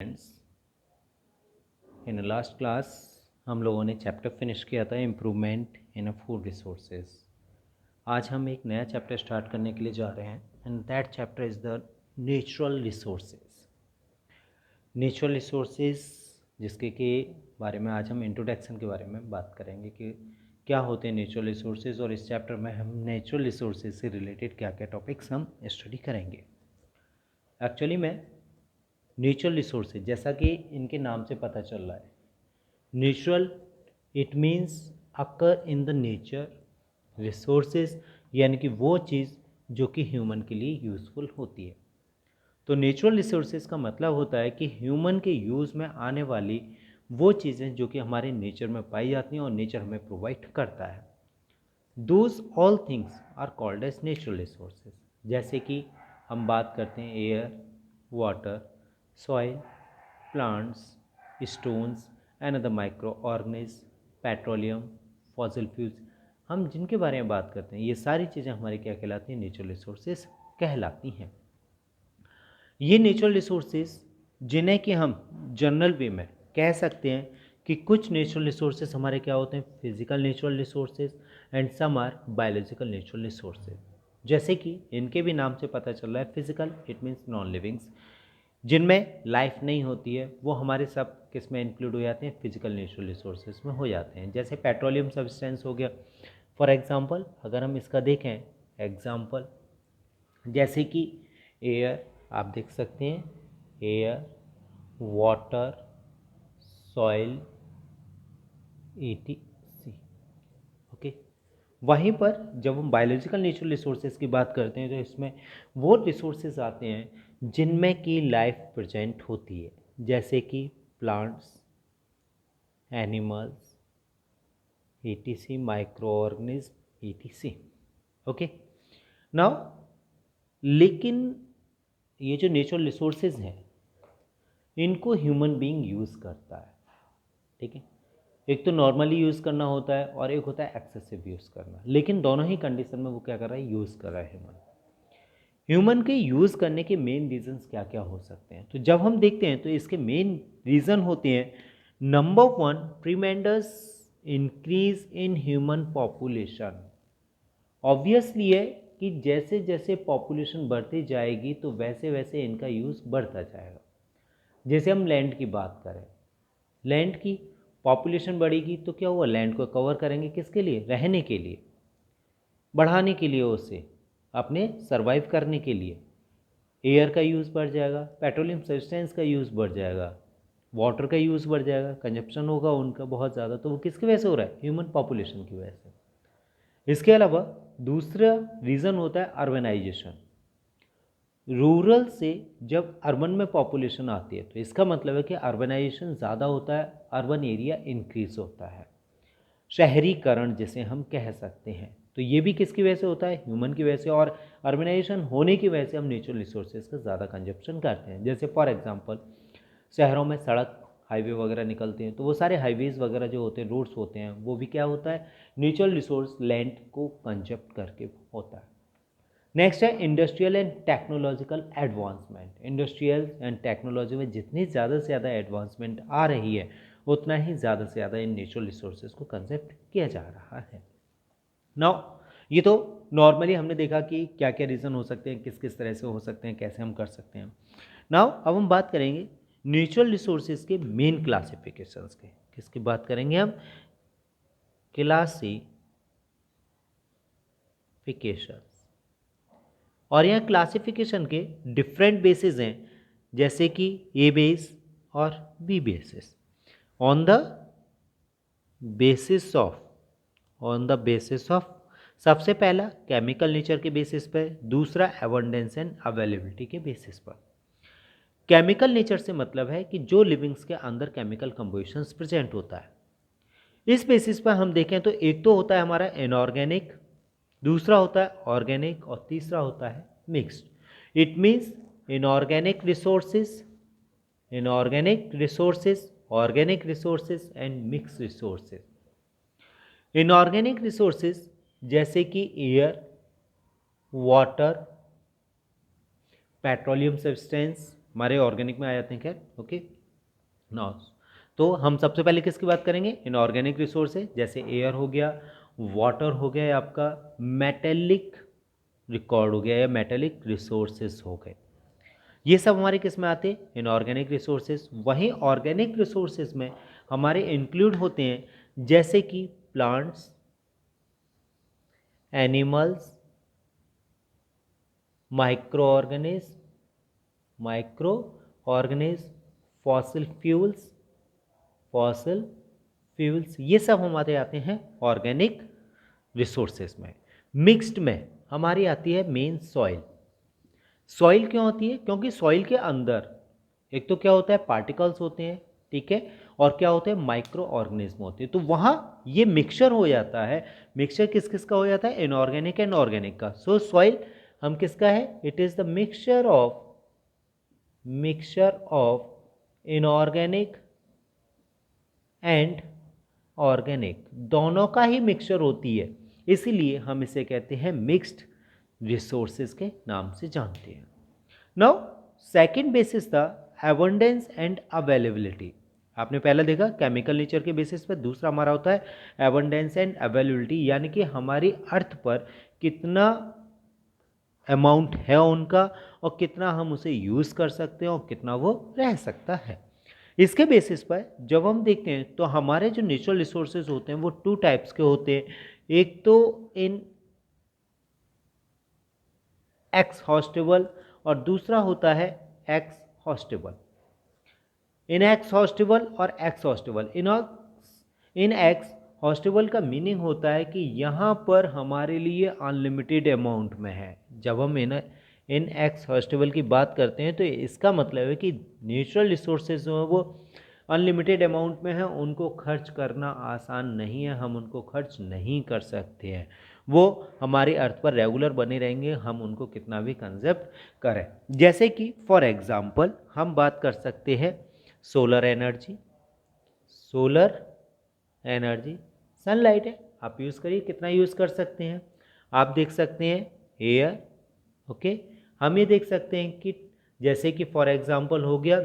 Friends, in last class हम लोगों ने चैप्टर फिनिश किया था इम्प्रूवमेंट इन फूड रिसोर्सेज। आज हम एक नया चैप्टर स्टार्ट करने के लिए जा रहे हैं and that chapter is the natural resources. Natural resources जिसके के बारे में आज हम इंट्रोडक्शन के बारे में बात करेंगे कि क्या होते हैं नेचुरल रिसोर्सेज, और इस चैप्टर में हम नेचुरल रिसोर्सेज से रिलेटेड क्या क्या टॉपिक्स हम स्टडी करेंगे। एक्चुअली में नेचुरल रिसोर्सेज जैसा कि इनके नाम से पता चल रहा है, natural it means occur in the nature, resources यानी कि वो चीज़ जो कि ह्यूमन के लिए यूज़फुल होती है। तो नेचुरल रिसोर्सेज का मतलब होता है कि ह्यूमन के यूज़ में आने वाली वो चीज़ें जो कि हमारे नेचर में पाई जाती हैं और नेचर हमें प्रोवाइड करता है। Those all things are called as natural resources. जैसे कि हम बात करते हैं air, water, soil, plants, stones and other micro organism, petroleum, fossil fuels. हम जिनके बारे में बात करते हैं ये सारी चीज़ें हमारी क्या कहलाती हैं? नेचुरल रिसोर्सेज कहलाती हैं। ये नेचुरल रिसोर्सेज जिन्हें कि हम जनरल वे में कह सकते हैं कि कुछ नेचुरल रिसोर्सेज हमारे क्या होते हैं? Physical natural resources and some are biological natural resources. जैसे कि इनके भी नाम से पता चल रहा है, physical it means non livings, जिनमें लाइफ नहीं होती है, वो हमारे सब किस में इंक्लूड हो जाते हैं? फिजिकल नेचुरल रिसोर्सेज में हो जाते हैं। जैसे पेट्रोलियम सब्सटेंस हो गया फॉर एग्जांपल, अगर हम इसका देखें एग्जांपल, जैसे कि एयर आप देख सकते हैं, air, water, soil, ETC। Okay, वहीं पर जब हम बायोलॉजिकल नेचुरल रिसोर्सेज की बात करते हैं तो इसमें वो रिसोर्सेज आते हैं जिनमें कि लाइफ प्रेजेंट होती है, जैसे कि plants, animals, ETC, micro organism, ETC। Okay, now लेकिन ये जो नेचुरल रिसोर्सेज हैं इनको ह्यूमन बीइंग यूज़ करता है। ठीक है, एक तो नॉर्मली यूज़ करना होता है और एक होता है एक्सेसिव यूज़ करना, लेकिन दोनों ही कंडीशन में वो क्या कर रहा है? यूज़ कर रहा है ह्यूमन। ह्यूमन के यूज़ करने के मेन रीजंस क्या क्या हो सकते हैं? तो जब हम देखते हैं तो इसके मेन रीज़न होते हैं, number one, tremendous increase in human population. Obviously है कि जैसे जैसे पॉपुलेशन बढ़ती जाएगी तो वैसे वैसे इनका यूज़ बढ़ता जाएगा। जैसे हम लैंड की बात करें, लैंड की पॉपुलेशन बढ़ेगी तो क्या हुआ? लैंड को कवर करेंगे किसके लिए? रहने के लिए, बढ़ाने के लिए, उसे अपने सर्वाइव करने के लिए। एयर का यूज़ बढ़ जाएगा, पेट्रोलियम सब्सटेंस का यूज़ बढ़ जाएगा, वाटर का यूज़ बढ़ जाएगा, कंजप्शन होगा उनका बहुत ज़्यादा। तो वो किसकी वजह से हो रहा है? ह्यूमन पॉपुलेशन की वजह से। इसके अलावा दूसरा रीज़न होता है अर्बनाइजेशन। रूरल से जब अर्बन में पॉपुलेशन आती है तो इसका मतलब है कि अर्बनाइजेशन ज़्यादा होता है, अर्बन एरिया इंक्रीज होता है, शहरीकरण जिसे हम कह सकते हैं। तो ये भी किसकी वजह से होता है? ह्यूमन की वजह से। और अर्बनाइजेशन होने की वजह से हम नेचुरल रिसोर्सेज का ज़्यादा कंजप्शन करते हैं। जैसे फॉर एग्जांपल, शहरों में सड़क, हाईवे वगैरह निकलते हैं तो वो सारे हाईवेज़ वगैरह जो होते हैं, रोड्स होते हैं, वो भी क्या होता है? नेचुरल रिसोर्स लैंड को कंजप्ट करके होता है। नेक्स्ट है industrial and technological advancement. Industrial and technology में जितनी ज़्यादा से ज़्यादा एडवांसमेंट आ रही है उतना ही ज़्यादा से ज़्यादा इन नेचुरल रिसोर्सेज को कंजप्ट किया जा रहा है। नाउ ये तो नॉर्मली हमने देखा कि क्या क्या रीज़न हो सकते हैं, किस किस तरह से हो सकते हैं, कैसे हम कर सकते हैं। नाउ अब हम बात करेंगे नेचुरल रिसोर्सेज के मेन क्लासिफिकेशंस के। किसकी बात करेंगे हम? क्लासिफिकेशन। और यहाँ क्लासिफिकेशन के डिफरेंट बेसिस हैं, जैसे कि ए बेस और b basis. On the basis of, on the basis of, सबसे पहला केमिकल नेचर के बेसिस पर, दूसरा एबंडेंस एंड अवेलेबिलिटी के बेसिस पर। केमिकल नेचर से मतलब है कि जो लिविंग्स के अंदर केमिकल कंपोजिशंस प्रेजेंट होता है। इस बेसिस पर हम देखें तो एक तो होता है हमारा इनऑर्गेनिक, दूसरा होता है ऑर्गेनिक और तीसरा होता है mixed. It means inorganic resources, inorganic resources, organic resources and mix resources. Inorganic resources जैसे कि एयर, वाटर, पेट्रोलियम सब्सटेंस, हमारे ऑर्गेनिक में आ जाते हैं खैर। ओके नाउ, तो हम सबसे पहले किसकी बात करेंगे? इनऑर्गेनिक रिसोर्सेज, जैसे एयर हो गया, वाटर हो गया, आपका मेटेलिक रिकॉर्ड हो गया या मेटेलिक रिसोर्सेज हो गए। ये सब हमारे किस में आते हैं? Inorganic resources. वहीं ऑर्गेनिक रिसोर्सेज में हमारे इंक्लूड होते हैं जैसे कि plants, animals, micro organism, fossil fuels, ये सब हमारे आते हैं ऑर्गेनिक रिसोर्सेज में। मिक्स्ड में हमारी आती है मेन सॉइल। सॉइल क्यों होती है? क्योंकि सॉइल के अंदर एक तो क्या होता है, पार्टिकल्स होते हैं, ठीक है, और क्या होते हैं, माइक्रो ऑर्गेनिज्म होते हैं। तो वहाँ ये मिक्सचर हो जाता है। मिक्सचर किस किस का हो जाता है? इनऑर्गेनिक एंड ऑर्गेनिक का। सो सॉइल हम किसका है? It is the mixture of inorganic and organic, दोनों का ही मिक्सचर होती है, इसीलिए हम इसे कहते हैं मिक्स्ड रिसोर्सेज के नाम से जानते हैं। नाउ सेकंड बेसिस था एबंडेंस एंड अवेलेबिलिटी। आपने पहला देखा केमिकल नेचर के बेसिस पर, दूसरा हमारा होता है एबंडेंस एंड अवेलेबिलिटी, यानी कि हमारी अर्थ पर कितना अमाउंट है उनका और कितना हम उसे यूज़ कर सकते हैं और कितना वो रह सकता है। इसके बेसिस पर जब हम देखते हैं तो हमारे जो नेचुरल रिसोर्सेज होते हैं वो टू टाइप्स के होते हैं। एक तो इन एक्स हॉस्टेबल और दूसरा होता है एक्स हॉस्टेबल। इन एक्स हॉस्टेबल और एक्स हॉस्टेबल, इन एक्स हॉस्टेबल का मीनिंग होता है कि यहाँ पर हमारे लिए अनलिमिटेड अमाउंट में है। जब हम इन एक्स हॉस्टेबल की बात करते हैं तो इसका मतलब है कि नेचुरल रिसोर्सेज जो हैं वो अनलिमिटेड अमाउंट में है, उनको खर्च करना आसान नहीं है, हम उनको खर्च नहीं कर सकते हैं। वो हमारी अर्थ पर रेगुलर बने रहेंगे, हम उनको कितना भी कंजप्ट करें। जैसे कि फॉर एग्जांपल हम बात कर सकते हैं सोलर एनर्जी, सनलाइट है, आप यूज़ करिए, कितना यूज़ कर सकते हैं। आप देख सकते हैं एयर, ओके। हम ये देख सकते हैं कि जैसे कि फॉर एग्जांपल हो गया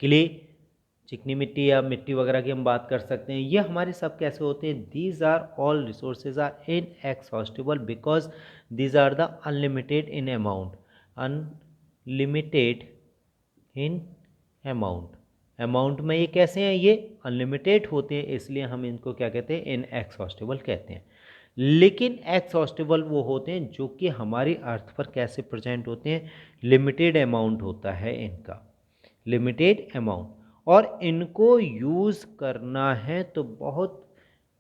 क्ले, चिकनी मिट्टी या मिट्टी वगैरह की हम बात कर सकते हैं। ये हमारे सब कैसे होते हैं? These are all resources are inexhaustible because these are the unlimited in amount, unlimited in amount में ये कैसे हैं? ये अनलिमिटेड होते हैं, इसलिए हम इनको क्या कहते हैं? इन एक्सहॉस्टेबल कहते हैं। लेकिन एक्सहॉस्टेबल वो होते हैं जो कि हमारी अर्थ पर कैसे प्रेजेंट होते हैं? लिमिटेड अमाउंट होता है इनका, लिमिटेड अमाउंट, और इनको यूज़ करना है तो बहुत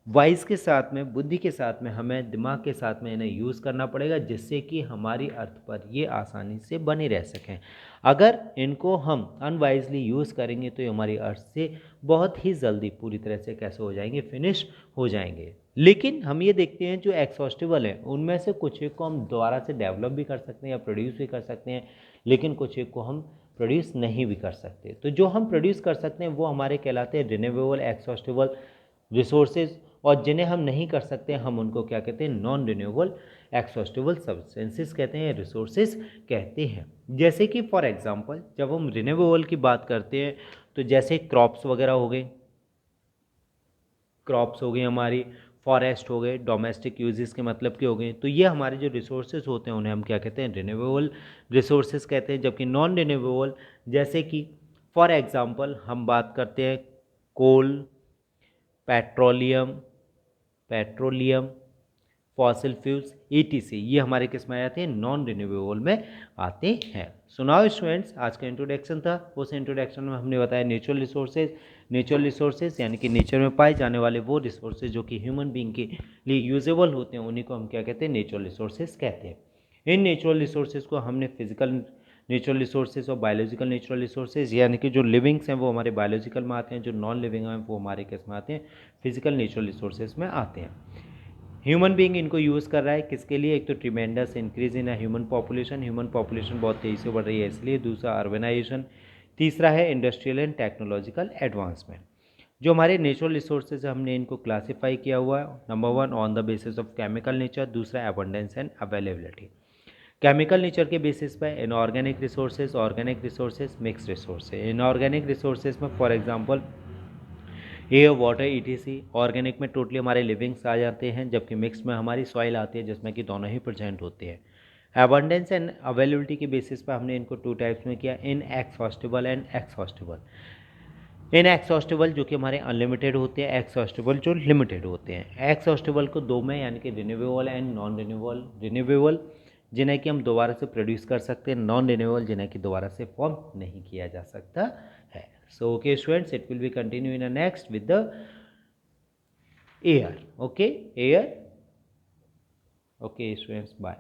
वाइज के साथ में, बुद्धि के साथ में, हमें दिमाग के साथ में इन्हें यूज़ करना पड़ेगा, जिससे कि हमारी अर्थ पर ये आसानी से बने रह सकें। अगर इनको हम अनवाइजली यूज़ करेंगे तो ये हमारी अर्थ से बहुत ही जल्दी पूरी तरह से कैसे हो जाएंगे? फिनिश हो जाएंगे। लेकिन हम ये देखते हैं जो एक्सहॉस्टेबल है उनमें से कुछ एक को हम दोबारा से डेवलप भी कर सकते हैं या प्रोड्यूस भी कर सकते हैं, लेकिन कुछ एक को हम प्रोड्यूस नहीं भी कर सकते। तो जो हम प्रोड्यूस कर सकते हैं वो हमारे कहलाते हैं रिन्यूएबल एक्सहॉस्टेबल रिसोर्सेज, और जिन्हें हम नहीं कर सकते हम उनको क्या कहते हैं? नॉन रिन्यूएबल एक्सहॉस्टेबल सब्सटेंसेस कहते हैं, रिसोर्सेज कहते हैं। जैसे कि फॉर एग्जांपल जब हम रिन्यूएबल की बात करते हैं तो जैसे क्रॉप्स वगैरह हो गए, क्रॉप्स हो गई हमारी, फॉरेस्ट हो गए, डोमेस्टिक यूजेस के मतलब के हो गए, तो ये हमारे जो रिसोर्सेज होते हैं उन्हें हम क्या कहते हैं? रिन्यूएबल रिसोर्सेज कहते हैं। जबकि नॉन रिन्यूएबल जैसे कि फॉर एग्जांपल हम बात करते हैं कोल, पेट्रोलियम, फॉसिल फ्यूल्स, ईटीसी, ये हमारे किस में आते हैं? नॉन रिन्यूएबल में आते हैं। सो नाउ स्टूडेंट्स, आज का इंट्रोडक्शन था, उस इंट्रोडक्शन में हमने बताया नेचुरल रिसोर्सेज यानी कि नेचर में पाए जाने वाले वो रिसोर्सेज जो कि ह्यूमन बीइंग के लिए यूजेबल होते हैं, उन्हीं को हम क्या कहते हैं? नेचुरल रिसोर्सेज कहते हैं। इन नेचुरल रिसोर्सेज को हमने फिजिकल नेचुरल रिसोर्सेज और बायोलॉजिकल नेचुरल रिसोर्सेज, यानी कि जो लिविंग्स हैं वो हमारे बायोलॉजिकल में आते हैं, जो नॉन लिविंग हैं वो हमारे किस में आते हैं? फिजिकल नेचुरल रिसोर्सेज में आते हैं। ह्यूमन बीइंग इनको यूज़ कर रहा है किसके लिए? एक तो tremendous increase in human population बहुत तेज़ी से बढ़ रही है इसलिए, दूसरा अर्बनाइजेशन, तीसरा है इंडस्ट्रियल एंड टेक्नोलॉजिकल एडवांसमेंट। जो हमारे नेचुरल रिसोर्सेज हमने इनको क्लासीफाई किया हुआ है, number 1 on the basis of chemical nature, दूसरा abundance and availability, chemical nature के बेसिस पे inorganic resources, organic resources, mix resources. Inorganic resources में for example air, water, etc. Organic में टोटली हमारे लिविंग्स आ जाते हैं, जबकि मिक्स में हमारी सॉइल आती है जिसमें कि दोनों ही प्रेजेंट होते हैं। अबंडेंस एंड अवेलेबिलिटी के बेसिस पे हमने इनको 2 टाइप्स में किया, इन एक्सहॉस्टेबल एंड एक्सहॉस्टेबल। इन एक्सहॉस्टेबल जो कि हमारे अनलिमिटेड होते हैं, एक्सहॉस्टेबल जो लिमिटेड होते हैं। एक्सहॉस्टेबल को 2 में, यानी कि renewable and non renewable. Renewable जिन्हें कि हम दोबारा से प्रोड्यूस कर सकते हैं, नॉन रिन्यूएबल जिन्हें कि दोबारा से फॉर्म नहीं किया जा सकता है। So okay students, it will be continue in next with the air. Okay air. Okay students, bye.